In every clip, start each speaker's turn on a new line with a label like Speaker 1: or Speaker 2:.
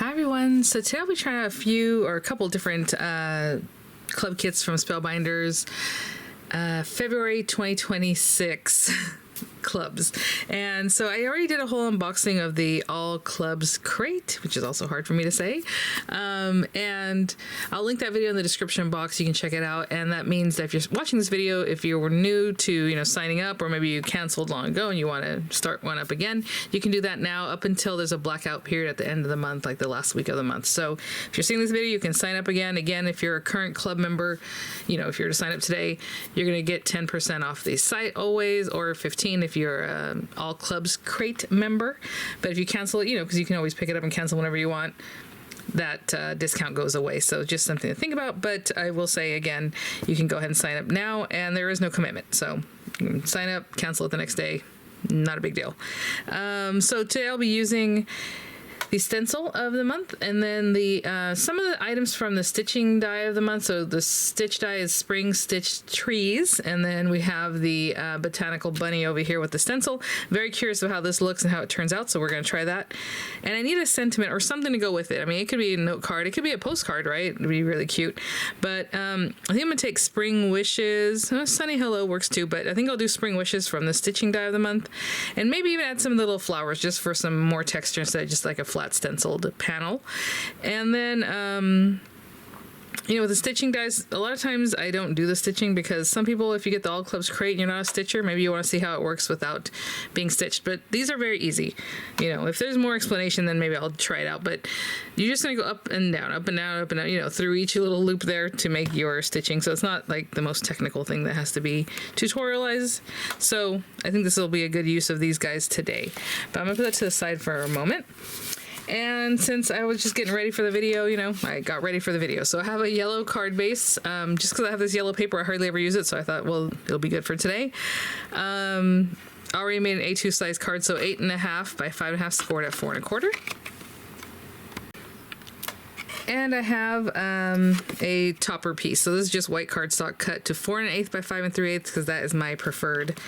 Speaker 1: Hi everyone, so today I'll be trying out a few or a couple different club kits from Spellbinders, February 2026 clubs. And so I already did a whole unboxing of the All Clubs crate, which is also hard for me to say. And I'll link that video in the description box. You can check it out. And that means that if you're watching this video, if you were new to, signing up, or maybe you canceled long ago and you want to start one up again, you can do that now up until there's a blackout period at the end of the month, like the last week of the month. So if you're seeing this video, you can sign up again. Again, if you're a current club member, if you're to sign up today, you're going to get 10% off the site always, or 15 if you're All Clubs crate member. But if you cancel it, because you can always pick it up and cancel whenever you want, that discount goes away. So just something to think about. But I will say again, you can go ahead and sign up now, and there is no commitment. So you can sign up, cancel it the next day. Not a big deal. So today I'll be using the stencil of the month, and then the some of the items from the stitching die of the month. So the stitch die is Spring Stitched Trees, and then we have the botanical bunny over here with the stencil. Very curious of how this looks and how it turns out, so we're going to try that. And I need a sentiment or something to go with it. I mean, it could be a note card, it could be a postcard, right? It'd be really cute. But I think I'm going to take Spring Wishes. Sunny Hello works too, but I think I'll do Spring Wishes from the stitching die of the month, and maybe even add some little flowers just for some more texture instead of just like a flat stenciled panel. And then with the stitching dies, a lot of times I don't do the stitching because some people, if you get the All Clubs crate and you're not a stitcher, maybe you want to see how it works without being stitched. But these are very easy. If there's more explanation, then maybe I'll try it out. But you're just going to go up and down, up and down, up and down, through each little loop there to make your stitching. So it's not like the most technical thing that has to be tutorialized. So I think this will be a good use of these guys today. But I'm going to put that to the side for a moment. And since I was just getting ready for the video, I got ready for the video. So I have a yellow card base, just because I have this yellow paper, I hardly ever use it. So I thought, well, it'll be good for today. I already made an A2 size card, so 8.5 by 5.5, scored at 4 1/4. And I have a topper piece. So this is just white cardstock cut to 4 1/8 by 5 3/8, because that is my preferred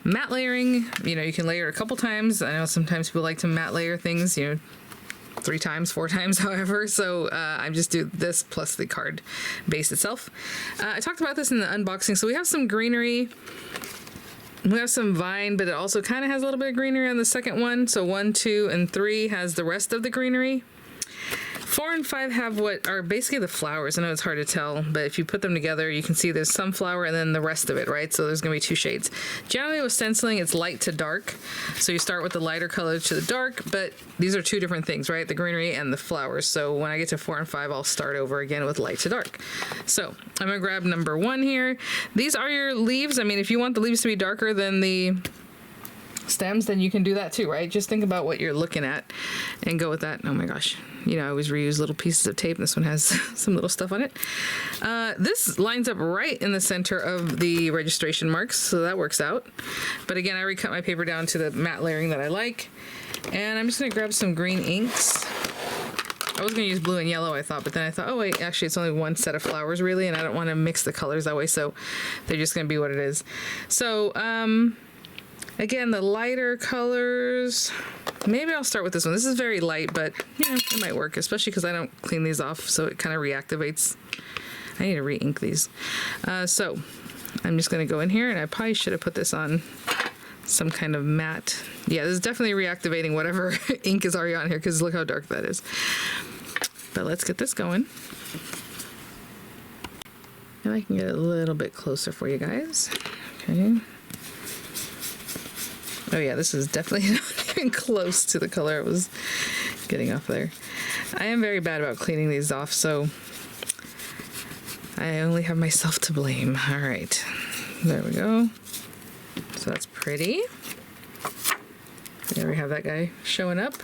Speaker 1: matte layering. You can layer it a couple times. I know sometimes people like to matte layer things, 3 times, 4 times, however. So I just do this plus the card base itself. I talked about this in the unboxing. So we have some greenery. We have some vine, but it also kind of has a little bit of greenery on the second one. So 1, 2, and 3 has the rest of the greenery. 4 and 5 have what are basically the flowers. I know it's hard to tell, but if you put them together, you can see there's some flower and then the rest of it, right? So there's going to be 2 shades. Generally with stenciling, it's light to dark. So you start with the lighter color to the dark, but these are 2 different things, right? The greenery and the flowers. So when I get to 4 and 5, I'll start over again with light to dark. So I'm going to grab number 1 here. These are your leaves. I mean, if you want the leaves to be darker than the stems, then you can do that too, right? Just think about what you're looking at and go with that. Oh my gosh. I always reuse little pieces of tape. This one has some little stuff on it. This lines up right in the center of the registration marks, so that works out. But again, I already cut my paper down to the matte layering that I like. And I'm just going to grab some green inks. I was going to use blue and yellow, I thought, but then I thought, oh wait, actually it's only 1 set of flowers really, and I don't want to mix the colors that way, so they're just going to be what it is. So, again, the lighter colors, maybe I'll start with this one. This is very light, but it might work, especially because I don't clean these off, so it kind of reactivates. I need to re-ink these. So I'm just going to go in here, and I probably should have put this on some kind of matte. Yeah, this is definitely reactivating whatever ink is already on here, because look how dark that is. But let's get this going. And I can get a little bit closer for you guys. Okay. Oh yeah, this is definitely not even close to the color it was getting off there. I am very bad about cleaning these off, so I only have myself to blame. All right, there we go. So that's pretty. There we have that guy showing up.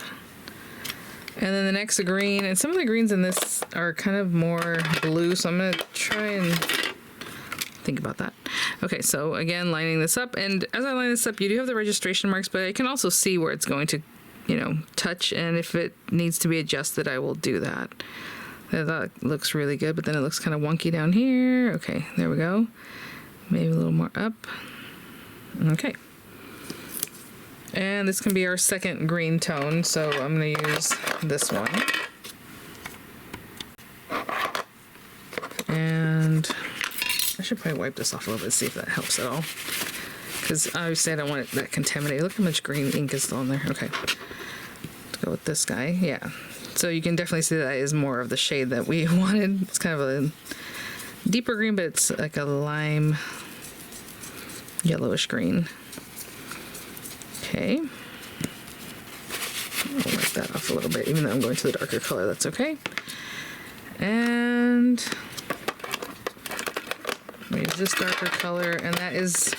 Speaker 1: And then the next green, and some of the greens in this are kind of more blue, so I'm gonna try and think about that. Okay, so again, lining this up, and as I line this up, you do have the registration marks, but I can also see where it's going to, touch, and if it needs to be adjusted, I will do that. That looks really good, but then it looks kind of wonky down here. Okay, there we go. Maybe a little more up. Okay. And this can be our second green tone, so I'm going to use this one. should probably wipe this off a little bit, see if that helps at all. Because obviously I don't want that contaminated. Look how much green ink is still in there. Okay. Let's go with this guy. Yeah. So you can definitely see that is more of the shade that we wanted. It's kind of a deeper green, but it's like a lime yellowish green. Okay. I'll wipe that off a little bit, even though I'm going to the darker color, that's okay. And we use this darker color, and that is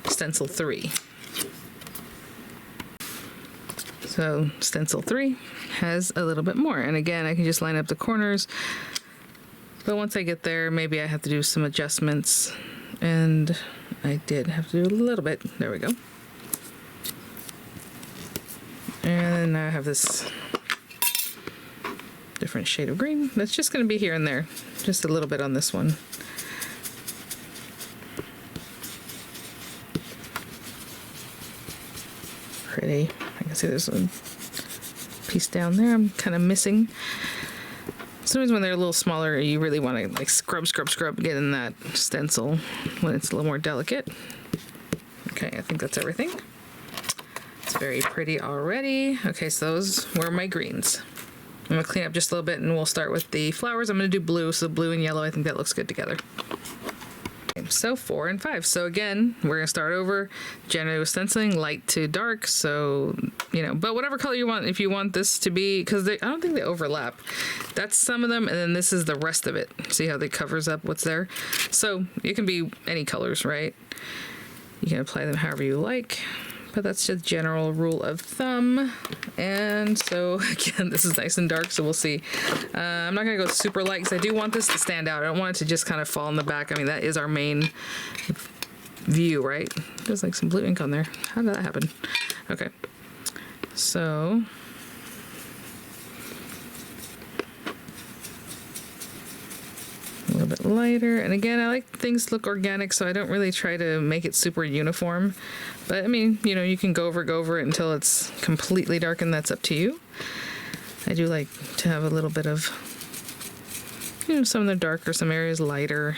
Speaker 1: Stencil 3. So Stencil 3 has a little bit more, and again, I can just line up the corners, but once I get there, maybe I have to do some adjustments, and I did have to do a little bit. There we go. And now I have this different shade of green. That's just going to be here and there, just a little bit on this one. Pretty. I can see there's a piece down there I'm kind of missing. Sometimes when they're a little smaller, you really want to like scrub, get in that stencil when it's a little more delicate. Okay, I think that's everything. It's very pretty already. Okay, so those were my greens. I'm gonna clean up just a little bit and we'll start with the flowers. I'm gonna do blue, so blue and yellow, I think that looks good together. Okay, so 4 and 5. So again, we're gonna start over. Generally with stenciling, light to dark, so, you know, but whatever color you want, if you want this to be, because I don't think they overlap. That's some of them, and then this is the rest of it. See how they covers up what's there? So it can be any colors, right? You can apply them however you like. But that's just general rule of thumb. And so again, this is nice and dark, so we'll see. I'm not gonna go super light because I do want this to stand out. I don't want it to just kind of fall in the back. I mean, that is our main view, right? There's like some blue ink on there. How did that happen? Okay, so a little bit lighter. And again, I like things to look organic, so I don't really try to make it super uniform. But I mean, you know, you can go over it until it's completely dark, and that's up to you. I do like to have a little bit of, you know, some of the darker, some areas lighter.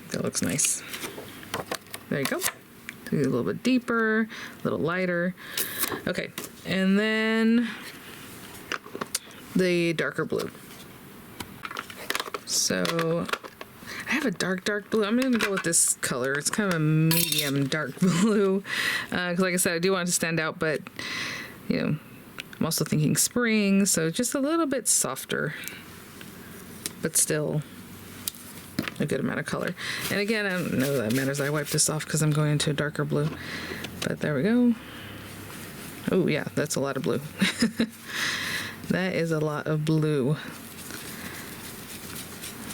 Speaker 1: That looks nice. There you go. A little bit deeper, a little lighter. Okay, and then the darker blue. So I have a dark blue. I'm going to go with this color. It's kind of a medium dark blue. Because like I said, I do want it to stand out, but, you know, I'm also thinking spring, so just a little bit softer, but still a good amount of color. And again, I don't know that matters. I wiped this off because I'm going into a darker blue. But there we go. Oh, yeah, that's a lot of blue. That is a lot of blue.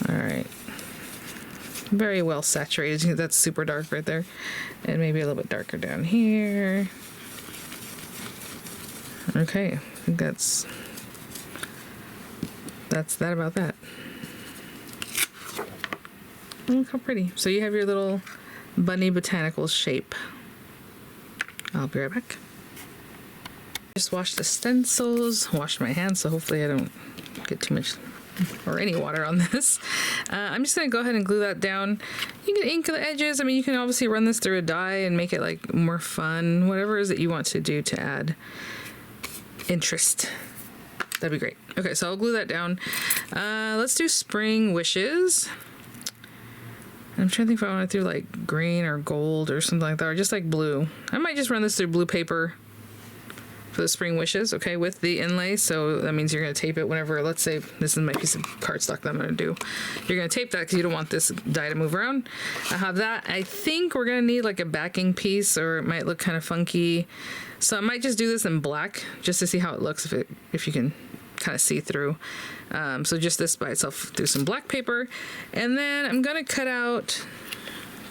Speaker 1: All right. Very well saturated. That's super dark right there. And maybe a little bit darker down here. Okay, I think that's that about that. Look how pretty. So you have your little bunny botanical shape. I'll be right back. Just washed the stencils, washed my hands, so hopefully I don't get too much or any water on this. I'm just going to go ahead and glue that down. You can ink the edges. I mean, you can obviously run this through a dye and make it like more fun, whatever it is that you want to do to add interest. That'd be great. Okay, so I'll glue that down. Let's do Spring Wishes. I'm trying to think if I want to do like green or gold or something like that, or just like blue. I might just run this through blue paper for the Spring Wishes, okay, with the inlay. So that means you're going to tape it whenever, let's say this is my piece of cardstock that I'm going to do. You're going to tape that because you don't want this die to move around. I have that. I think we're going to need like a backing piece, or it might look kind of funky. So I might just do this in black just to see how it looks, if you can kind of see through. So just this by itself through some black paper. And then I'm going to cut out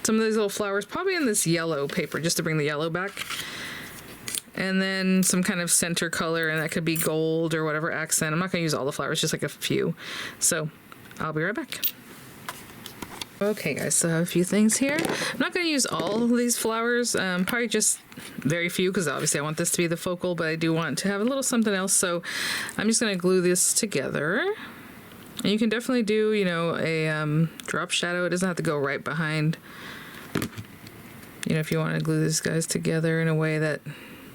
Speaker 1: some of these little flowers, probably in this yellow paper, just to bring the yellow back. And then some kind of center color, and that could be gold or whatever accent. I'm not going to use all the flowers, just like a few. So I'll be right back. Okay guys, so I have a few things here. I'm not going to use all of these flowers, probably just very few, because obviously I want this to be the focal, but I do want to have a little something else. So I'm just going to glue this together. And you can definitely do, you know, a drop shadow. It doesn't have to go right behind. You know, if you want to glue these guys together in a way that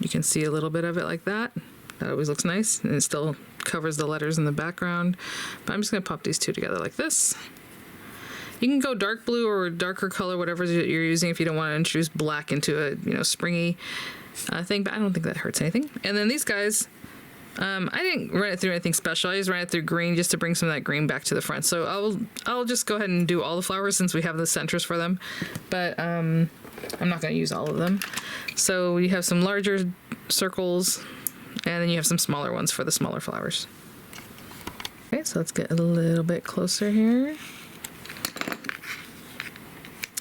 Speaker 1: you can see a little bit of it like that, that always looks nice, and it still covers the letters in the background. But I'm just going to pop these two together like this. You can go dark blue or darker color, whatever you're using, if you don't want to introduce black into a, you know, springy thing, but I don't think that hurts anything. And then these guys, I didn't run it through anything special. I just ran it through green just to bring some of that green back to the front. So I'll just go ahead and do all the flowers since we have the centers for them, but I'm not going to use all of them. So you have some larger circles, and then you have some smaller ones for the smaller flowers. Okay, so let's get a little bit closer here.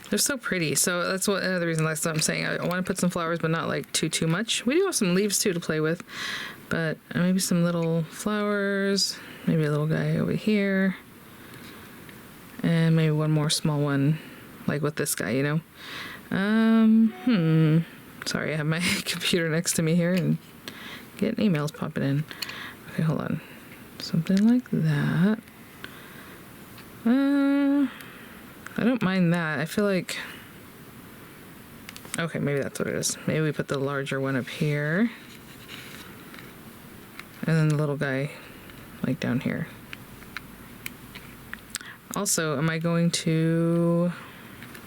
Speaker 1: They're so pretty. So that's what another reason that's what I'm saying. I want to put some flowers, but not like too much. We do have some leaves too to play with, but maybe some little flowers, maybe a little guy over here, and maybe one more small one, like with this guy, you know. Sorry, I have my computer next to me here and getting emails popping in. Okay, hold on. Something like that. I don't mind that. I feel like... Okay, maybe that's what it is. Maybe we put the larger one up here. And then the little guy, like, down here. Also, am I going to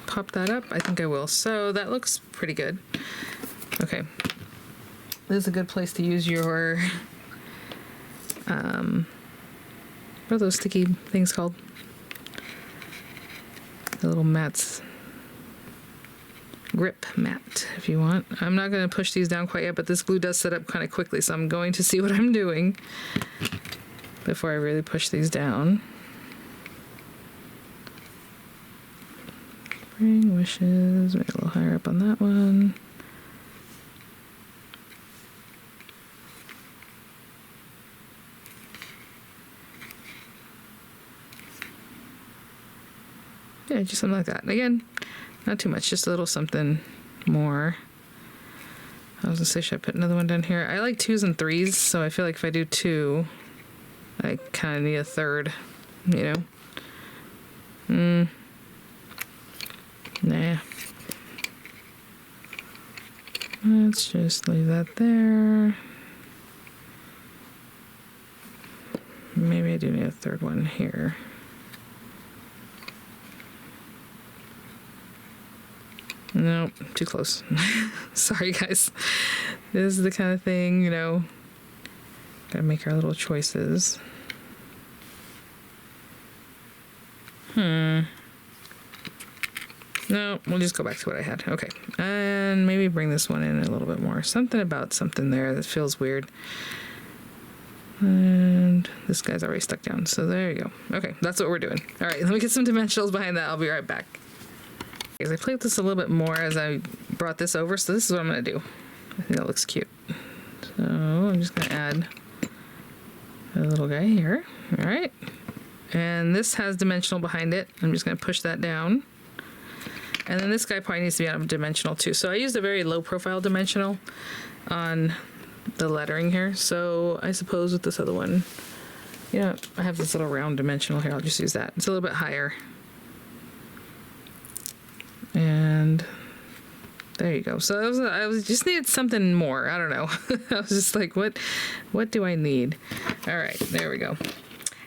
Speaker 1: pop that up? I think I will. So that looks pretty good. Okay. This is a good place to use your... what are those sticky things called? The little mats. Grip mat, if you want. I'm not going to push these down quite yet, but this glue does set up kind of quickly, so I'm going to see what I'm doing before I really push these down. Spring wishes, maybe a little higher up on that one. Yeah, just something like that. Again, not too much, just a little something more. I was gonna say, should I put another one down here? I like 2s and 3s, so I feel like if I do 2, I kind of need a 3rd, you know? Nah. Let's just leave that there. Maybe I do need a 3rd one here. No, too close. Sorry, guys. This is the kind of thing, you know, gotta make our little choices. No, we'll just go back to what I had. Okay, and maybe bring this one in a little bit more. Something about something there that feels weird. And this guy's already stuck down, so there you go. Okay, that's what we're doing. All right, let me get some dimensionals behind that. I'll be right back. I played with this a little bit more as I brought this over, so this is what I'm going to do. I think that looks cute. So I'm just going to add a little guy here. All right. And this has dimensional behind it. I'm just going to push that down. And then this guy probably needs to be on dimensional too. So I used a very low profile dimensional on the lettering here. So I suppose with this other one, yeah, I have this little round dimensional here. I'll just use that. It's a little bit higher. And there you go. So I just needed something more. I don't know. I was just like, what do I need? All right, there we go.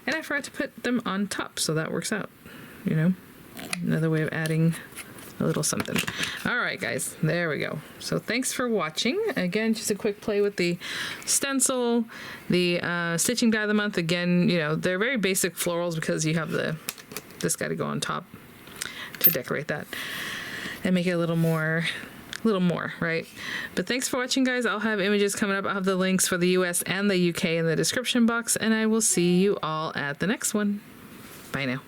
Speaker 1: And I forgot to put them on top, so that works out. You know, another way of adding a little something. All right, guys, there we go. So thanks for watching. Again, just a quick play with the stencil, the stitching die of the month. Again, you know, they're very basic florals because you have this guy to go on top to decorate that and make it a little more, right? But thanks for watching, guys. I'll have images coming up. I'll have the links for the US and the UK in the description box, and I will see you all at the next one. Bye now.